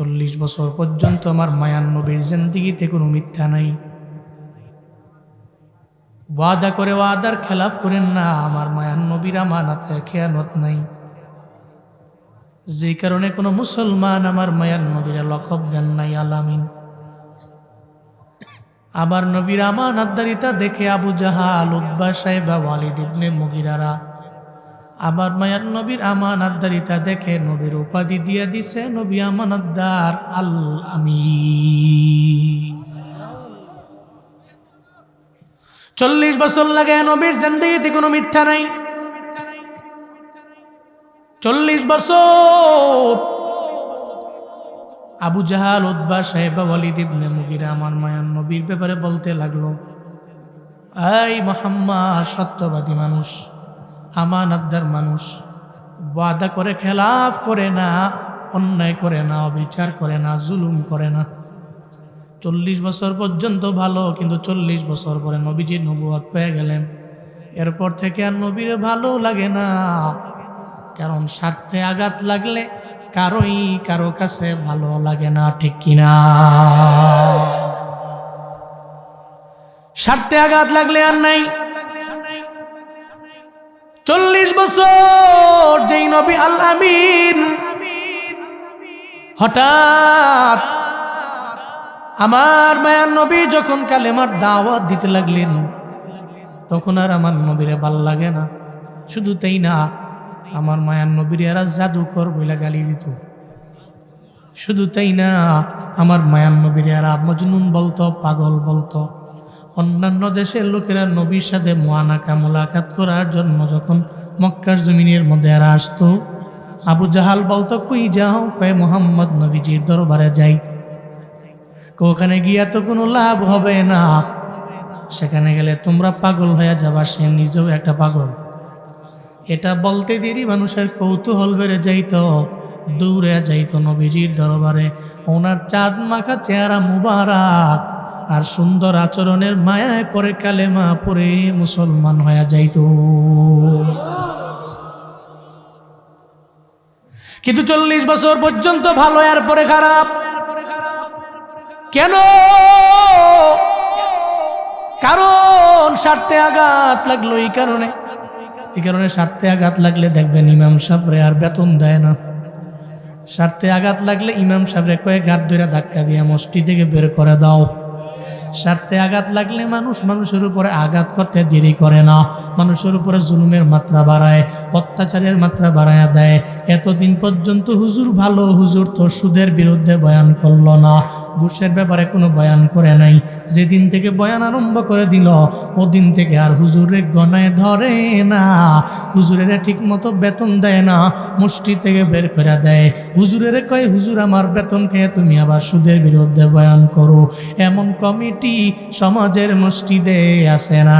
40 বছর পর্যন্ত আমার মায়ার নবীর জিন্দেগিতে কোনো মিথ্যা নাই। ওয়াদা করে ওয়াদার খেলাফ করেন না, আমার মায়ার নবীর আমানতে খেয়ানত নাই। যে কারণে কোনো মুসলমান আমার মায়ার নবীর লকব দেন নাই আলামিন। আমার নবীর আমানতদারিতা দেখে আবু জাহাল, উতবা, সাইবা, ওয়ালিদ ইবনে মুগিরারা আমার মায়ার নবীর আমানতদারিতা দেখে নবীর উপাধি দিয়ে দিছে নবী আমানতদার আল আমিন। 40 বছর লাগে নবীর জিন্দেগিতে কোনো মিথ্যা নাই। 40 বছর আবু জাহাল, উতবা, সাইবা, ওয়ালিদ ইবনে মুগিরা আমার মায়ার নবীর ব্যাপারে বলতে লাগলো, এই মুহাম্মদ সত্যবাদী মানুষ, আমানতদার মানুষ, ওয়াদা করে খেলাফ করে না, অন্যায় করে না, অবিচার করে না, জুলুম করে না। 40 বছর পর্যন্ত ভালো, কিন্তু 40 বছর পরে নবীজি নবুয়ত পেয়ে গেলেন। এরপর থেকে আর নবীর ভালো লাগে না, কারণ স্বার্থে আঘাত লাগলে কারো কাছে ভালো লাগে না, ঠিক কিনা? স্বার্থে আঘাত লাগলে আর নাই। 40 বছর যেই নবী আল আমিন হঠাৎ আমার মায়ার নবী যখন কালেমার দাওয়াত দিতে লাগলেন, তখন আর আমার নবীরে ভাল লাগে না। শুধু তাই না, আমার মায়ার নবীর এরা জাদুকর বইলা গালি দিত। শুধু তাই না, আমার মায়ার নবীর এরা মজনুন বলতো, পাগল বলতো। অন্যান্য দেশের লোকেরা নবীর সাথে মুলাকাত করার জন্য যখন মক্কার জমিনের মধ্যে এরা আসতো, আবু জাহাল বলতো, কই যাও? কয়ে মুহাম্মদ নবীজির দরবারে যাই। ওখানে গিয়া তো কোনো লাভ হবে না, সেখানে গেলে তোমরা পাগল হয়ে যাবা, সে নিজেও একটা পাগল। এটা বলতে দেরি মানুষের কৌতূহল বেড়ে যাইত, দৌড়ে যাইত নবীজির দরবারে। ওনার চাঁদ মাখা চেহারা মুবারক আর সুন্দর আচরণের মায়ায় পরে কালেমা পরে মুসলমান হয়ে যাইত। কিন্তু 40 বছর পর্যন্ত ভালো, এর পরে খারাপ। কেন? কারণ স্বার্থে আঘাত লাগলো। এই কারণে স্বার্থে আঘাত লাগলে দেখবেন ইমাম সাহেবরে আর বেতন দেয় না। স্বার্থে আঘাত লাগলে ইমাম সাহেবরে কয়েক হাত ধরে ধাক্কা দিয়ে মসজিদ থেকে বের করে দাও। স্বার্থে আঘাত লাগলে মানুষের উপরে আঘাত করতে দেরি করে না, মানুষের উপরে জুলুমের মাত্রা বাড়ায়, অত্যাচারের মাত্রা বাড়ায় দেয়। এতদিন পর্যন্ত হুজুর ভালো, হুজুর তো সুদের বিরুদ্ধে বয়ান করলো না, ঘুষের ব্যাপারে কোনো বয়ান করে নাই। যেদিন থেকে বয়ান আরম্ভ করে দিল, ওদিন থেকে আর হুজুরের গণায় ধরে না, হুজুরের ঠিক মতো বেতন দেয় না, মসজিদ থেকে বের করে দেয়। হুজুরের কয়, হুজুর আমার বেতন খেয়ে তুমি আবার সুদের বিরুদ্ধে বয়ান করো। এমন কমিটি সমাজের মসজিদে আছে না?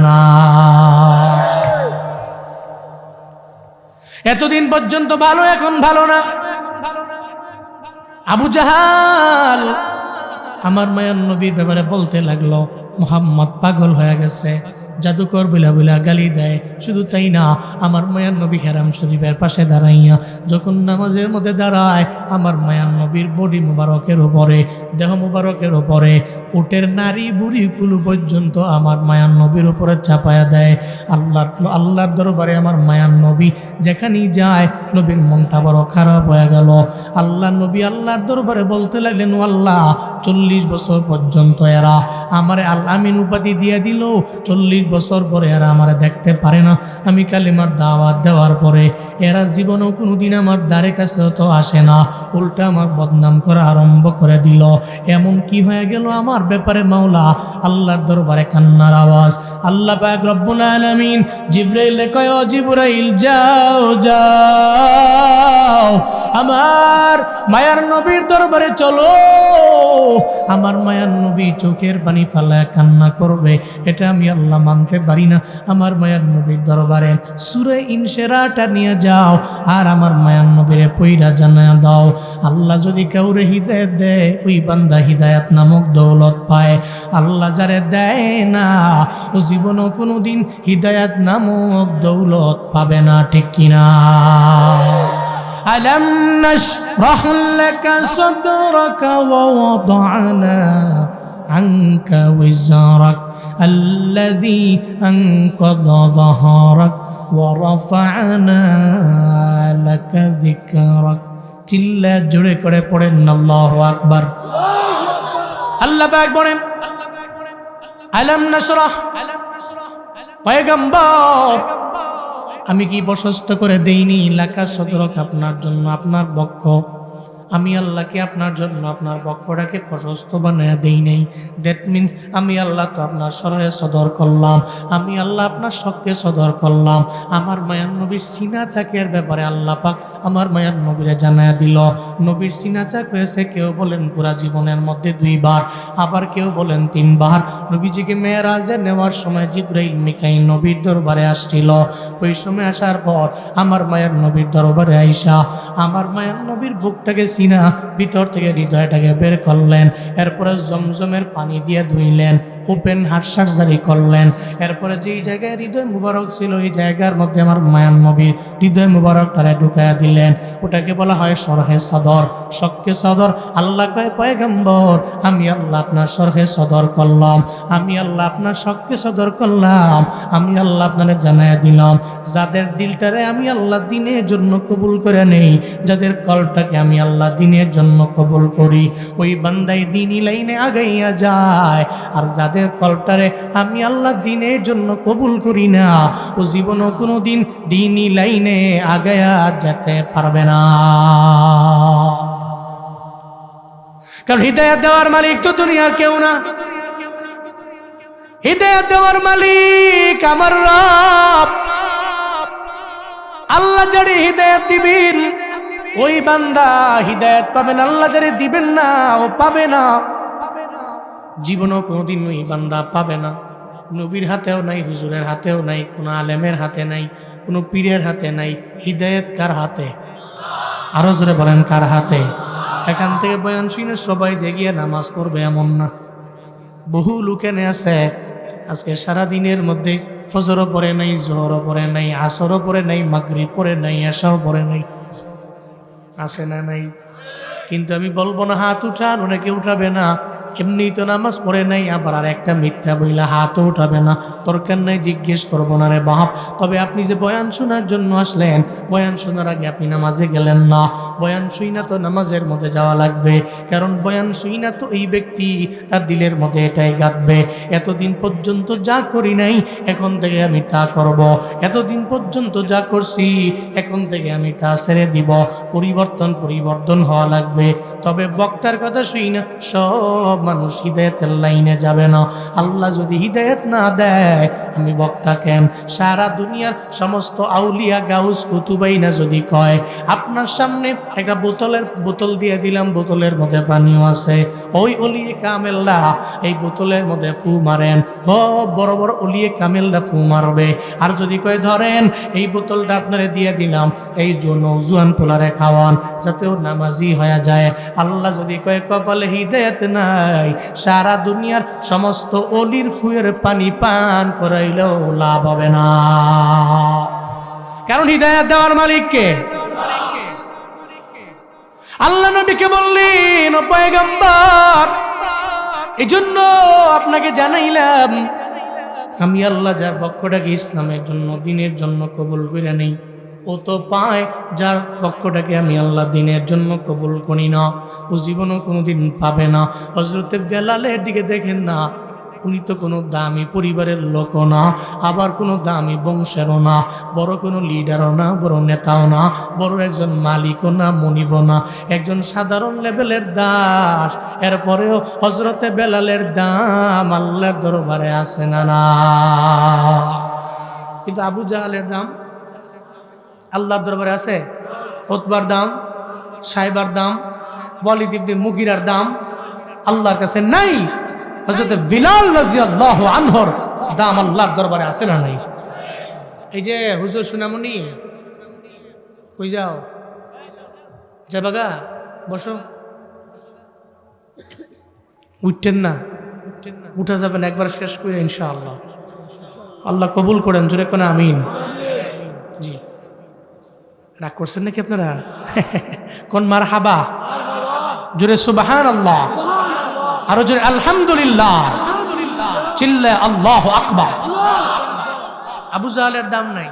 এতদিন পর্যন্ত ভালো, এখন ভালো না। আবু জাহাল আমার মায়ার নবীর ব্যাপারে বলতে লাগলো, মুহাম্মদ পাগল হয়ে গেছে, জাদুকর বইলা গালি দেয়। শুধু তাই না, আমার মায়ার নবী হেরাম শরীফের পাশে দাঁড়াইয়া যখন নামাজের মধ্যে দাঁড়ায়, আমার মায়ার নবীর বডি মুবারকের উপরে, দেহ মুবারকের উপরে উটের নারী বুড়ি কুলু পর্যন্ত আমার মায়ার নবীর উপরে চাপায়া দেয়। আল্লাহর দরবারে আমার মায়ার নবী যেখানেই যায়, নবীর মনটা বড় খারাপ হয়ে গেল। নবী আল্লাহর দরবারে বলতে লাগলেন, আল্লাহ 40 বছর পর্যন্ত এরা আমারে আল আমিন উপাধি দিয়ে দিল, 40 বছর পরে এরা আমারে দেখতে পারে না। আমি কালিমার দাওয়াত দেওয়ার পরে এরা জীবনেও কোনোদিন আমার দ্বারে কাছেও তো আসে না, উল্টা আমার বদনাম করা আরম্ভ করে দিল। এমন কি হয়ে গেল আমার ব্যাপারে মাওলা? আল্লাহর দরবারে কান্নার আওয়াজ। আল্লাহ পাক রব্বুল আলামিন জিবরাইলে কয়, ও জিবরাইল যাও যাও, আমার মায়ার নবীর দরবারে চলো। আমার মায়ার নবী চোখের পানি ফালায় কান্না করবে, এটা আমি আল্লাহ মানতে পারি না। আমার মায়ার নবীর দরবারে সূরা ইনশিরাহটা নিয়ে যাও, আর আমার মায়ার নবীরে পয়রা জানায়া দাও। আল্লাহ যদি কাউরে হিদায়াত দেয়, ওই বান্দা হিদায়াত নামক দৌলত পায়। আল্লাহ যারে দেয় না, ও জীবনও কোনোদিন হিদায়াত নামক দৌলত পাবে না, ঠিক কিনা? আলাম নাশরাহ লাকা সাদরাকা ওয়া ওয়াদা'না আনকা ওয়িজরাক আল্লাযী আনকাযা যাহরাক ওয়া রাফা'না লাকা যিকরাক। চিল্লা জোরে করে পড়েন আল্লাহু আকবার। আল্লাহ পাক বলেন আলাম নাশরাহ, পয়গম্বর আমি কি প্রশস্ত করে দেইনি লাকা সদরক, আপনার জন্য আপনার বক্ষ, আমি আল্লাহকে আপনার জন্য আপনার বক্ষটাকে প্রশস্ত বানায় দেই নাই। দ্যাট মিনস আমি আল্লাহ তো আপনার সরহে সদর করলাম, আমি আল্লাহ আপনার শখকে সদর করলাম। আমার মায়ার নবীর সিনা চাকের ব্যাপারে আল্লাহ পাক আমার মায়ার নবীরে জানায় দিল। নবীর সিনা চাক হয়েছে কেউ বলেন পুরা জীবনের মধ্যে 2 বার, আবার কেউ বলেন 3 বার। নবীজিকে মেরাজে নেওয়ার সময় জিবরাইল মিকাইল নবীর দরবারে আসছিল। ওই সময় আসার পর আমার মায়ার নবীর দরবারে আইসা আমার মায়ার নবীর বুকটাকে সিনা ভিতর থেকে হৃদয়টাকে বের করলেন। এরপরে জমজমের পানি দিয়ে ধুইলেন, ওপেন হার্ট সার্জারি করলেন। এরপরে যেই জায়গায় হৃদয় মুবারক ছিল ওই জায়গার মধ্যে আমার মায়ার নবীর হৃদয় মুবারকটারে ঢুকায়া দিলেন। ওটাকে বলা হয় সরহে সদর, শক্কে সদর। আল্লাহ কয় পয়গম্বর আমি আল্লাহ আপনার সরহে সদর করলাম, আমি আল্লাহ আপনার শক্কে সদর করলাম। আমি আল্লাহ আপনারে জানায়া দিলাম যাদের দিলটারে আমি আল্লাহ দিনের জন্য কবুল করে নেই, যাদের কলটাকে আমি আল্লাহ দিনের জন্য কবুল করি, ওই বান্দাই দিনই লাইনে আগাইয়া যায়। আর যাদের কলটারে আমি আল্লাহ দিনের জন্য কবুল করি না, ও জীবনও কোনো দিন দিনই লাইনে আগাইয়া যেতে পারবে না। কারণ হিদায়াত দেওয়ার মালিক তো দুনিয়ার কেউ না, হিদায়াত দেওয়ার মালিক আমার রব। আল্লাহ যারে হিদায়াত দিবেন ওই বান্দা হিদায়াত পাবেন, আল্লাহ যারে দিবেন না ও পাবে না, জীবনও কোনোদিন ওই বান্দা পাবে না। নবীর হাতেও নাই, হুজুরের হাতেও নাই, কোনো আলেমের হাতে নাই, কোনো পীরের হাতে নাই। হিদায়াত কার হাতে? আরো জোরে বলেন কার হাতে? এখান থেকে বয়ান শুনে সবাই জেগিয়ে নামাজ পড়বে এমন না। বহু লোকেনে আছে আজকে সারাদিনের মধ্যে ফজরও পড়ে নাই, জোহরও পড়ে নাই, আসরও পড়ে নাই, মাগরিব পড়ে নাই, এশাও পড়ে নাই, আছে না নাই? কিন্তু আমি বলবো না হাত উঠান, অনেকে উঠাবে না, এমনি তো নামাজ পড়ে নাই, আবার আর একটা মিথ্যা বইলা হাতও উঠাবে না, দরকার নাই, জিজ্ঞেস করবো না রে বাপ। তবে আপনি যে বয়ান শোনার জন্য আসলেন, বয়ান শোনার আগে আপনি নামাজে গেলেন না। বয়ান শুই না তো নামাজের মধ্যে যাওয়া লাগবে, কারণ বয়ান শুই না তো এই ব্যক্তি তার দিলের মধ্যে এটাই গাঁথবে, এতদিন পর্যন্ত যা করি নাই এখন থেকে আমি তা করব, এতদিন পর্যন্ত যা করছি এখন থেকে আমি তা ছেড়ে দিব। পরিবর্তন হওয়া লাগবে। তবে বক্তার কথা শুই না সব মানুষ হিদায়াতের লাইনে যাবে না। আল্লাহ যদি হিদায়াত না দেয় আমি বক্তা কেন? সারা দুনিয়ার সমস্ত আউলিয়া গাউস কুতুবাইনা যদি কয় আপনার সামনে একটা বোতল দিয়ে দিলাম, বোতলের মধ্যে পানিও আছে, ওই অলিয়ে কামেল্লা এই বোতলের মধ্যে ফু মারেন, বড় বড় অলিয়ে কামেল্লা ফু মারবে। আর যদি কয় ধরেন এই বোতলটা আপনারে দিয়ে দিলাম, এই জন্য জুয়ান পোলারে খাওয়ান যাতে ও নামাজি হয়ে যায়, আল্লাহ যদি কয় কপালে হিদায়াত নাই, সারা দুনিয়ার সমস্ত অলির ফুয়ের পানি পান করাইলেও লাভ হবে না। কারণ হিদায়াত দেওয়ার মালিক কে? আল্লাহ নবীকে বললেন ও পয়গম্বর, এই জন্য আপনাকে জানাইলাম আমি আল্লাহ যার পক্ষটাকে ইসলামের জন্য দিনের জন্য কবুল করে নেই, ও তো পায় যার পক্ষটাকে আমি আল্লাহ দিনের জন্য কবুল করি না, ও জীবনও কোনোদিন পাবে না। হযরতে বেলালের দিকে দেখেন না, উনি তো কোনো দামি পরিবারের লোকও না, আবার কোনো দামি বংশেরও না, বড় কোনো লিডারও না, বড় নেতাও না, বড় একজন মালিকও না, মনিবও না, একজন সাধারণ লেভেলের দাস। এরপরেও হযরতে বেলালের দাম আল্লাহর দরবারে আছে না না? কিন্তু আবু জাহালের দাম আল্লাহর দরবারে আছে? উতবার দাম, সাইবার দাম, ওয়ালিদ ইবনে মুগিরার দাম আল্লাহর কাছে নাই। হযরত বিলাল রাদিয়াল্লাহু আনহুর দাম আল্লাহর দরবারে আছে না নাই? এই যে হুজুর সুনামনি কই যাও, যাবাগা বসো, উঠতেন না, উঠা যাবেন একবার শেষ করে ইনশাআল্লাহ। আল্লাহ কবুল করেন, জোরে কোন আমিন। জি রাগ করছেন নাকি আপনারা? কোন মারহাবা, জোরে সুবহানাল্লাহ, আরো জোরে আলহামদুলিল্লাহ, চিল্লা আল্লাহু আকবার। আবু জাহলের দাম নাই,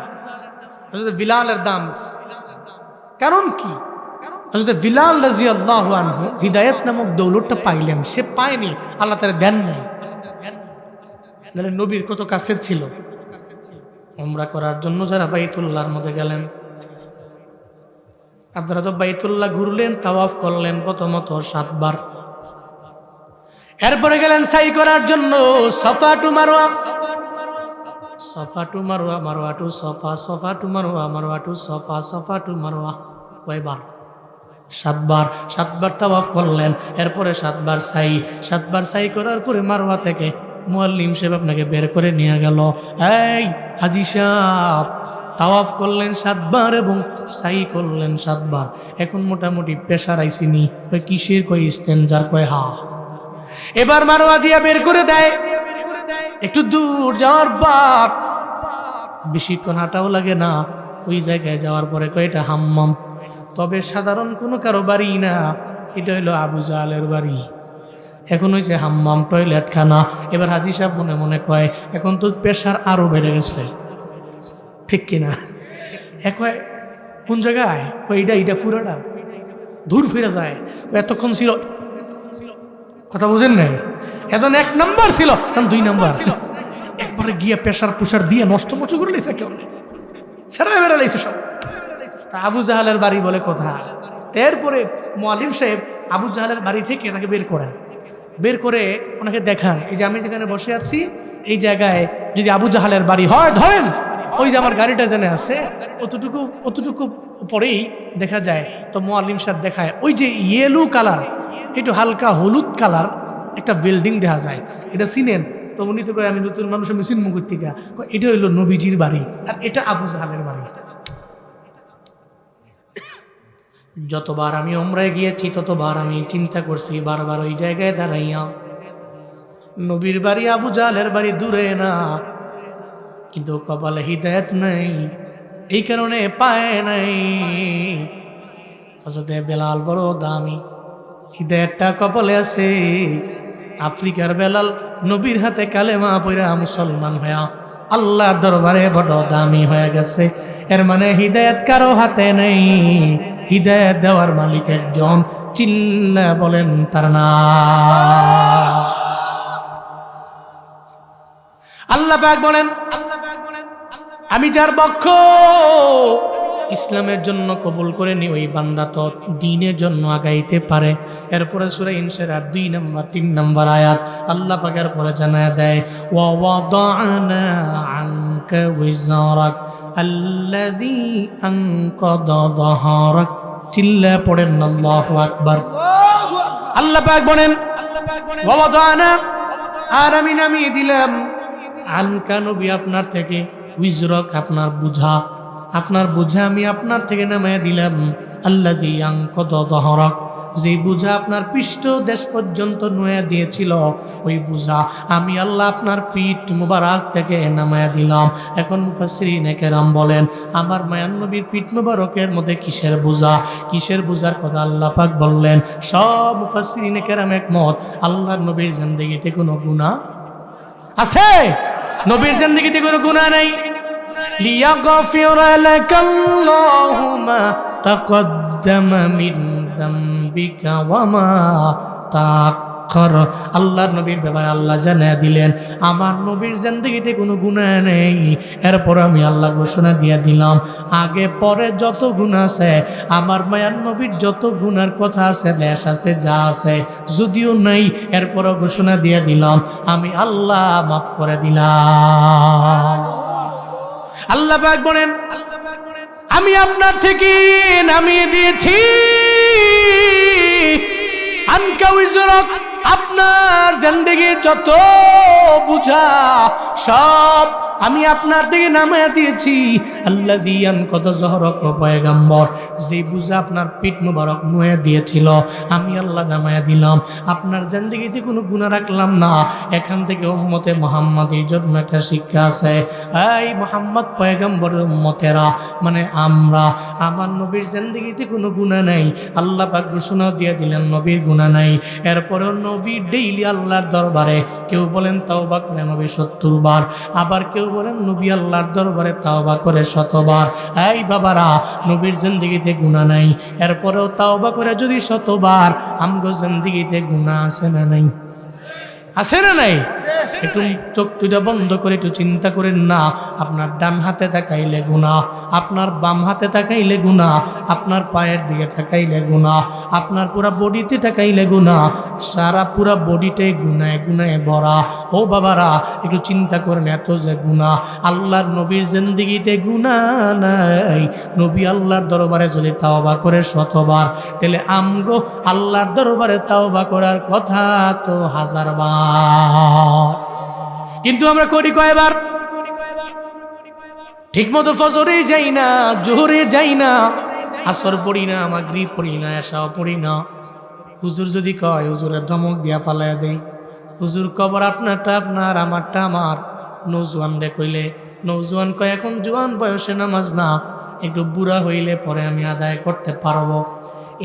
হযরত বিলালের দাম। কারণ কি? হযরত বিলাল রাদিয়াল্লাহু আনহু হিদায়াত নামক দৌলতটা পাইলেন, সে পায়নি, আল্লাহ তাআলা দেন নাই। নাহলে নবীর কত কাছের ছিল। উমরা করার জন্য যারা বাইতুল্লাহর মধ্যে গেলেন, আপনারা তো বাইতুল্লাহ ঘুরলেন, তাওয়াফ করলেন প্রথমত 7 বার, এরপরে গেলেন সাই করার জন্য সাফা টু মারওয়া, সাফা টু মারওয়া, মারওয়া টু সাফা, সাফা টু মারওয়া, মারওয়া টু সাফা, সাফা টু মারওয়া। কয়বার? 7 বার। 7 বার তাওয়াফ করলেন, এরপরে 7 বার সাই। 7 বার সাই করার পরে মারওয়া থেকে মুয়াল্লিম সাহেব আপনাকে বের করে নিয়ে গেল, এই হাজী সাহেব তাওয়াফ করলেন 7 বার এবং সাই করলেন 7 বার, এখন মোটামুটি পেশার আইসিনি, কয় কিসের, কয় ইস্তেনজার, কয় হা। এবার মারওয়া দিয়া বের করে দেয়, একটু দূর যাওয়ার পর বেশিক্ষণ হাঁটাও লাগে না, ওই জায়গায় যাওয়ার পরে কয় এটা হাম্মাম। তবে সাধারণ কোনো কারো বাড়ি না, এটা হইলো আবু জাহলের বাড়ি। এখন হয়েছে হাম্মাম, টয়লেট খানা। এবার হাজী সাহেব মনে মনে কয় এখন তো প্রেশার আরো বেড়ে গেছে, ঠিক কিনা? কয় কোন জায়গায়? এইটা পুরাটা দূর ফিরে যায়। এতক্ষণ ছিল, কথা বুঝেন নাই, এখন 1 নাম্বার ছিল, এখন 2 নাম্বার। একবারে গিয়ে প্রেশার পুষার দিয়ে নষ্ট মচ করে নিয়েছে, কেউ সেরা বেড়ে লাইছে সব। আবু জাহালের বাড়ি বলে কথা। এরপরে মুআল্লিম সাহেব আবু জাহালের বাড়ি থেকে তাকে বের করেন, বের করে ওনাকে দেখান, এই যে আমি যেখানে বসে আছি এই জায়গায় যদি আবু জাহালের বাড়ি হয়, ধরেন ওই যে আমার গাড়িটা জেনে আছে, অতটুকু পরেই দেখা যায়। তো মুআল্লিম সাহেব দেখায় ওই যে ইয়েলো কালার, একটু হালকা হলুদ কালার একটা বিল্ডিং দেখা যায়, এটা চিনেন? তো উনি তো কয় আমি নতুন মানুষ, আমি চিনব কই থেকে? এটা হইলো নবীজির বাড়ি, আর এটা আবু জাহালের বাড়ি। যতবার আমি উমরায় গিয়েছি ততবার আমি চিন্তা করছি, বারবার ওই জায়গায় দাঁড়াইয়া, নবীর বাড়ি আবু জাহলের বাড়ি দূরে না, কিন্তু কপালে হিদায়াত নাই, এই কারণে পায় নাই। হযরত বেলাল বড় দামি, হিদায়াতটা কপালে আছে। আফ্রিকার বেলাল নবীর হাতে কালেমা পড়া মুসলমান হয়া আল্লাহর দরবারে বড় দামি হয়ে গেছে। এর মানে হিদায়াত কারো হাতে নেই, হিদায়াত দেওয়ার মালিক একজন, চিল্লা বলেন তার নাম। আল্লাহ পাক বলেন, আমি যার বক্ষ ইসলামের জন্য কবুল করে নি, ওই বান্দা তো দ্বীনের জন্য আগাইতে পারে। এরপরে সূরা ইনশিরাহ 2 নম্বর 3 নম্বর আয়াত আল্লাহ পাকের পরে জানায় দেয়, ওয়া ওয়াদানা আনকা ওয়িজরাক আল্লাযী আনকাদা যাহরাক। চিল্লা পড়েন আল্লাহু আকবার। আল্লাহ পাক বলেন, ওয়া ওয়াদানা, আর আমি নামিয়ে দিলাম, আনকা নবী আপনার থেকে, উইজরক আপনার বুঝা, আপনার বুঝা আমি আপনার থেকে নামাইয়া দিলাম, আল্লাযী আনকাদা যাহরাক, যে বুঝা আপনার পৃষ্ঠ দেশ পর্যন্ত নুয়ে দিয়েছিল, ওই বুঝা আমি আল্লাহ আপনার পিঠ মুবারক থেকে নামাইয়া দিলাম। এখন মুফাসসিরিনে কেরাম বলেন, আমার মায়ার নবীর পিঠ মুবারকের মধ্যে কিসের বুঝা, কিসের বুঝার কথা আল্লাহ পাক বললেন? সব মুফাসসিরিনে কেরাম একমত, আল্লাহর নবীর জিন্দেগিতে কোনো গুনাহ আছে? নবীর জিন্দেগিতে কোনো গুনাহ নাই। লিয়াগফিরা লাকাল্লাহু মা তাকদ্দামা মিন যামবিকা ওয়া মা তাআখার। আল্লাহর নবীর ব্যাপারে আল্লাহ জানিয়ে দিলেন, আমার নবীর জিন্দেগিতে কোনো গুনাহ নেই। এরপর আমি আল্লাহ ঘোষণা দিয়ে দিলাম, আগে পরে যত গুনাহ আছে, আমার মায়ার নবীর যত গুনার কথা আছে, লেশ আছে, যা আছে, যদিও নাই, এরপরও ঘোষণা দিয়ে দিলাম আমি আল্লাহ মাফ করে দিলাম। আল্লাহ পাক বলেন, আমি আপনার থেকে নামিয়ে দিয়েছি আনকা উইজরাক, আপনার জিন্দেগীর যত বুঝা সব আমি আপনার দিকে নামায়া দিয়েছি আল্লাযী আনকাযা যহরাক পয়গম্বর, যে বুঝা আপনার পিঠ মুবারক নুয়ে দিয়েছিল আমি আল্লাহ নামায়া দিলাম। আপনার জিন্দেগিতে কোনো গুনাহ রাখলাম না। এখান থেকে উম্মতে মুহাম্মাদের জন্য একটা শিক্ষা আছে। এই মুহাম্মদ পয়গম্বরের উম্মতেরা, মানে আমরা, আমার নবীর জিন্দেগিতে কোনো গুনাহ নাই। আল্লাহ পাক ঘোষণা দিয়ে দিলেন নবীর গুনাহ নাই। এরপরেও নবী ডেইলি আল্লাহর দরবারে, কেউ বলেন তাওবা করে নবী 70 বার, আবার কেউ বলেন নবী আল্লাহর দরবারে তাওবা করে 100 বার। এই বাবারা, নবীর জিন্দেগিতে গুনাহ নাই, এরপরেও তাওবা করে যদি 100 বার, আমগো জিন্দেগিতে গুনাহ আছে না নাই? আছে না নাই? একটু চোখ দুটা বন্ধ করে একটু চিন্তা করেন না। আপনার ডান হাতে তাকাইলে গুনাহ, আপনার বাম হাতে তাকাইলে গুনাহ, আপনার পায়ের দিকে তাকাইলে গুনাহ, আপনার পুরা বডিতে তাকাইলে গুনাহ, সারা পুরা বডিটাই গুনাহে গুনাহে ভরা। ও বাবারা, একটু চিন্তা করেন, এত যে গুনাহ, আল্লাহর নবীর জিন্দেগিতে গুনাহ নাই। নবী আল্লাহর দরবারে যদি তাওবা করে 100 বার, তাহলে আমগো আল্লাহর দরবারে তাওবা করার কথা তো 1000 বার। কিন্তু আমরা করি কয়বার? ঠিক মতো ফজরে যাই না, জোহরে যাই না, আসর পড়ি না, মাগরিব পড়ি না, এশাও পড়ি না। হুজুর যদি কয়, হুজুরের ধমক দিয়া ফালাইয়া দেই। হুজুর কবর আপনারটা আপনার, আমারটা আমার। নৌজওয়ান রে কইলে, নৌজওয়ান কয় এখন জোয়ান বয়সে নামাজ না, একটু বুড়া হইলে পরে আমি আদায় করতে পারবো।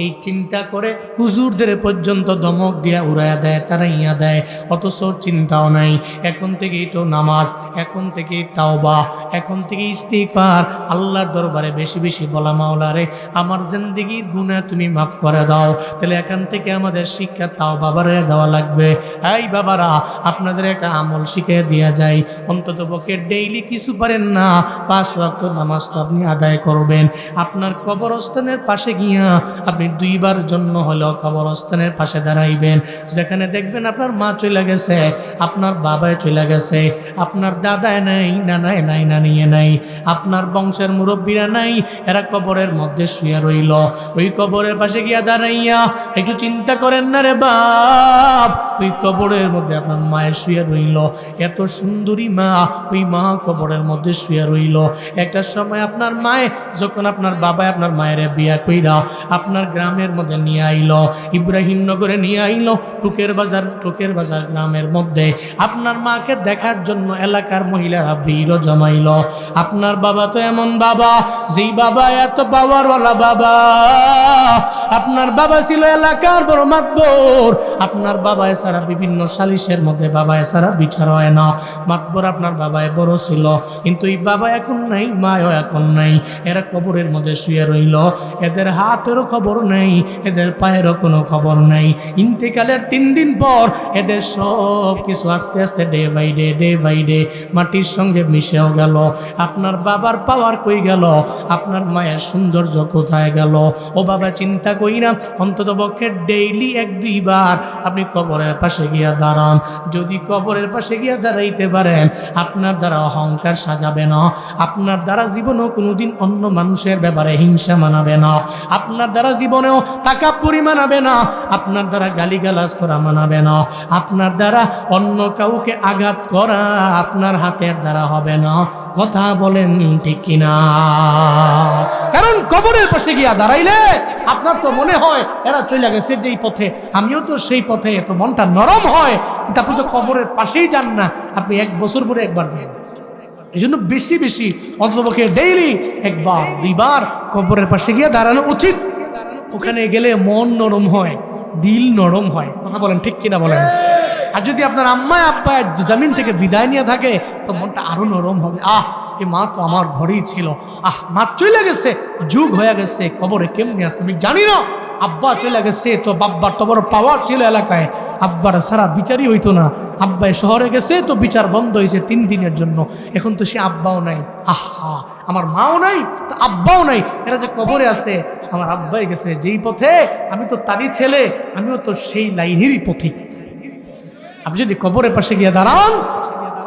এই চিন্তা করে হুজুরদের পর্যন্ত ধমক দিয়া উড়াইয়া দেয়, তারাইয়া দেয়, অথচ চিন্তাও নাই। এখন থেকেই তো নামাজ, এখন থেকেই তাওবা, এখন থেকে ইস্তিগফার, আল্লাহর দরবারে বেশি বেশি বলা, মাওলারে আমার জিন্দেগির গুনাহ তুমি মাফ করে দাও। তাহলে এখান থেকে আমাদের শিক্ষা তাওবা বাড়াইয়া দেওয়া লাগবে। এই বাবারা, আপনাদের একটা আমল শিখিয়ে দেওয়া যায়, অন্তত পক্ষে ডেইলি কিছু পারেন না 5 ওয়াক্ত নামাজ তো আপনি আদায় করবেন। আপনার কবরস্থানের পাশে গিয়া আপনি 2 বার জন্য হলেও কবরস্থানের পাশে দাঁড়াইবেন। যেখানে দেখবেন আপনার মা চলে গেছে, আপনার বাবায় চলে গেছে, আপনার দাদায় নাই, নানায় নাই, নানিয়ে নাই, আপনার বংশের মুরব্বীরা নাই, এরা কবরের মধ্যে শুয়ে রইল। ওই কবরের পাশে গিয়া দাঁড়াইয়া একটু চিন্তা করেন না রে বাপ, ওই কবরের মধ্যে আপনার মায়ের শুয়ে রইল, এত সুন্দরী মা, ওই মা কবরের মধ্যে শুয়ে রইল। একটা সময় আপনার মায়ে, যখন আপনার বাবা আপনার মায়ের বিয়া কইরা আপনার গ্রামের মধ্যে নিয়ে আইলো, ইব্রাহিম নগরে নিয়ে আইলো, টুকের বাজার গ্রামের মধ্যে আপনার মাকে দেখার জন্য এলাকার মহিলারা ভিড় জমাইল। আপনার বাবা তো এমন বাবা, যেই বাবা এত পাওয়ারওয়ালা বাবা, আপনার বাবা ছিল এলাকার বড় মাতবর। আপনার বাবা এছাড়া বিভিন্ন সালিশের মধ্যে বাবা এছাড়া বিচার হয় না। মাতবর আপনার বাবায় বড় ছিল, কিন্তু এই বাবা এখন নাই, মায়ও এখন নাই, এরা কবরের মধ্যে শুয়ে রইল। এদের হাতেরও খবর নেই, এদের পায়েরও কোনো খবর নেই। ইন্তেকালের 3 দিন পর এদের সব কিছু আস্তে আস্তে ডে বাই ডে মাটির সঙ্গে মিশেও গেল। আপনার বাবার পাওয়ার কই গেল? আপনার মায়ের সৌন্দর্য কোথায় গেল? ও বাবা, চিন্তা করি না, অন্তত পক্ষে ডেইলি 1-2 বার আপনি কবরের পাশে গিয়া দাঁড়ান। যদি কবরের পাশে গিয়া দাঁড়াইতে পারেন, আপনার দ্বারা অহংকার সাজাবে না, আপনার দ্বারা জীবনেও কোনোদিন অন্য মানুষের ব্যাপারে হিংসা মানাবে না, আপনার দ্বারা জীবনেও তাকাব্বুরি মানাবে না, আপনার দ্বারা গালিগালাজ করা মানাবে না, আপনার দ্বারা অন্য কাউকে আঘাত করা আপনার হাতের দ্বারা হবে না। কথা বলেন ঠিক কিনা? কারণ কবরের পাশে গিয়া দাঁড়াইলে আপনার তো মনে হয় এরা চলে গেছে যেই পথে, আমিও তো সেই পথে, তো মনটা নরম হয়। কিন্তু আপনি তো কবরের পাশেই যান না, আপনি 1 বছর পরে একবার যান। এই জন্য বেশি বেশি অন্ততপক্ষে ডেইলি 1-2 বার কবরের পাশে গিয়ে দাঁড়ানো উচিত। ওখানে গেলে মন নরম হয়, দিল নরম হয়। কথা বলেন ঠিক কিনা বলেন? আর যদি আপনার আম্মায় আব্বায় জমিন থেকে বিদায় নিয়ে থাকে, তো মনটা আরো নরম হবে। এই মা তো আমার ঘরেই ছিল, মা চলে গেছে, যুগ হয়ে গেছে, কবরে কেমনি আসছে আমি জানি না। আব্বা চলে গেছে, তো বাব্বার তো বড় পাওয়ার ছিল এলাকায়, আব্বার সারা বিচারই হইতো না। আব্বাই শহরে গেছে, তো বিচার বন্ধ হয়েছে 3 দিনের জন্য। এখন তো সে আব্বাও নাই, আমার মাও নাই, তো আব্বাও নাই, এরা যে কবরে আছে। আমার আব্বাই গেছে যেই পথে, আমি তো তারই ছেলে, আমিও তো সেই লাইনেরই পথিক। আপনি যদি কবরের পাশে গিয়ে দাঁড়ান,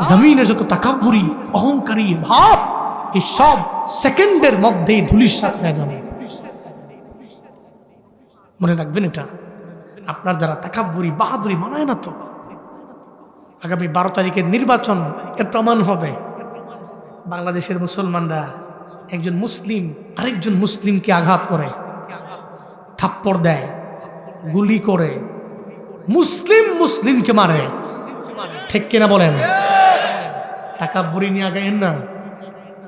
জমিনের যত তাকাব্বুরি অহংকারী ভাব, এই সব সেকেন্ডের মধ্যেই ধূলিসাৎ হয়ে যাবে। মনে রাখবেন, এটা আপনার দ্বারা তাকাব্বুরি বাহাদুরি মানায় না। তো আগামী 12 তারিখের নির্বাচন এর প্রমাণ হবে। বাংলাদেশের মুসলমানরা একজন মুসলিম আরেকজন মুসলিমকে আঘাত করে, থাপ্পড় দেয়, গুলি করে, মুসলিম মুসলিমকে মারে, ঠিক কিনা বলেন? তাকাব্বুরি নিয়ে আগাইন না।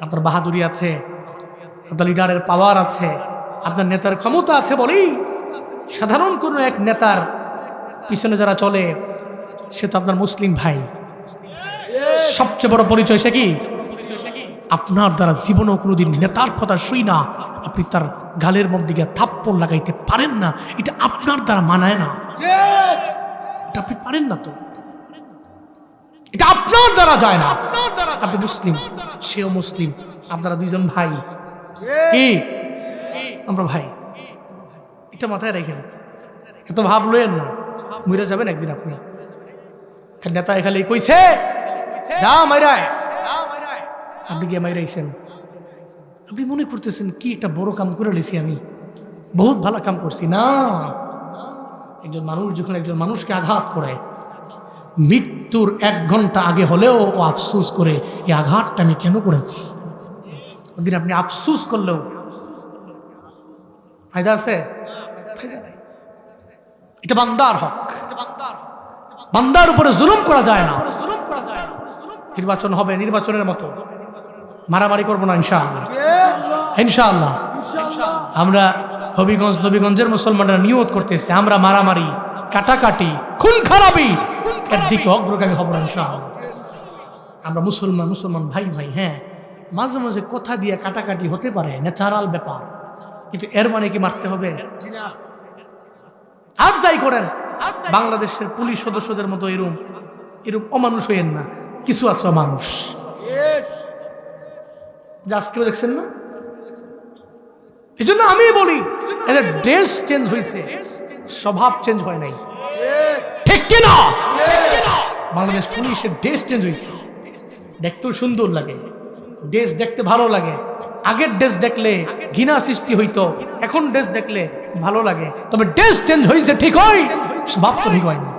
আপনার বাহাদুরি আছে, আপনার লিডারের পাওয়ার আছে, আপনার নেতার ক্ষমতা আছে বলেই সাধারণ কোনো এক নেতার পিছনে যারা চলে সে তো আপনার মুসলিম ভাই। সবচেয়ে বড় পরিচয় সে কি? আপনার দ্বারা জীবনও কোনোদিন নেতার কথা শুই না আপনি তার গালের মধ্যে গিয়ে থাপ্পড় লাগাইতে পারেন না, এটা আপনার দ্বারা মানায় না, এটা আপনি পারেন না, তো এটা আপনার দ্বারা যায় না। আপনি মুসলিম, সেও মুসলিম, আপনারা দুইজন ভাই, কি আমরা ভাই, এটা মাথায় রেখেন। এত ভাব লয়েন না, মরে যাবেন একদিন আপনি। নেতা এখানে কইছে যা মাইরায়, আপনি গিয়ে মাইরাইছেন, আপনি মনে করতেছেন কি একটা বড় কাম করে লেছি, আমি বহুত ভালো কাম করছি। না, একজন মানুষ যখন একজন মানুষকে আঘাত করে, মৃত্যুর 1 ঘন্টা আগে হলেও ও আফসোস করে এই আঘাতটা আমি কেন করেছি। ওদিন আপনি আফসোস করলেও ফায়দা আছে? এটা বান্দার হক, বান্দার উপরে জুলুম করা যায় না। নির্বাচন হবে নির্বাচনের মতো, মারামারি করবো না ইনশাআল্লাহ, ইনশাআল্লাহ। আমরা হবিগঞ্জ নবীগঞ্জের মুসলমানরা নিয়ত করতেছে আমরা মারামারি, কাটাকাটি, খুন খারাপি এর দিকে অগ্রগামী হব না ইনশাআল্লাহ। আমরা মুসলমান মুসলমান ভাই ভাই, হ্যাঁ মাঝে মাঝে কথা দিয়ে কাটাকাটি হতে পারে, ন্যাচারাল ব্যাপার, কিন্তু এর মানে কি মারতে হবে? আর যাই করেন, বাংলাদেশের পুলিশ সদস্যদের মতো এরকম অমানুষ হইয়েন না, কিছু আছে মানুষ। আজকেও দেখছেন না? এই জন্য আমি বলি এদের ড্রেস চেঞ্জ হয়েছে, স্বভাব চেঞ্জ হয় নাই, ঠিক কিনা? বাংলাদেশ পুলিশের ড্রেস চেঞ্জ হয়েছে, দেখতেও সুন্দর লাগে, ড্রেস দেখতে ভালো লাগে। আগের ড্রেস দেখলে ঘৃণা সৃষ্টি হইতো, এখন ড্রেস দেখলে ভালো লাগে, তবে ড্রেস চেঞ্জ হয়েছে ঠিক হয়, স্বভাব তো ঠিক হয় না।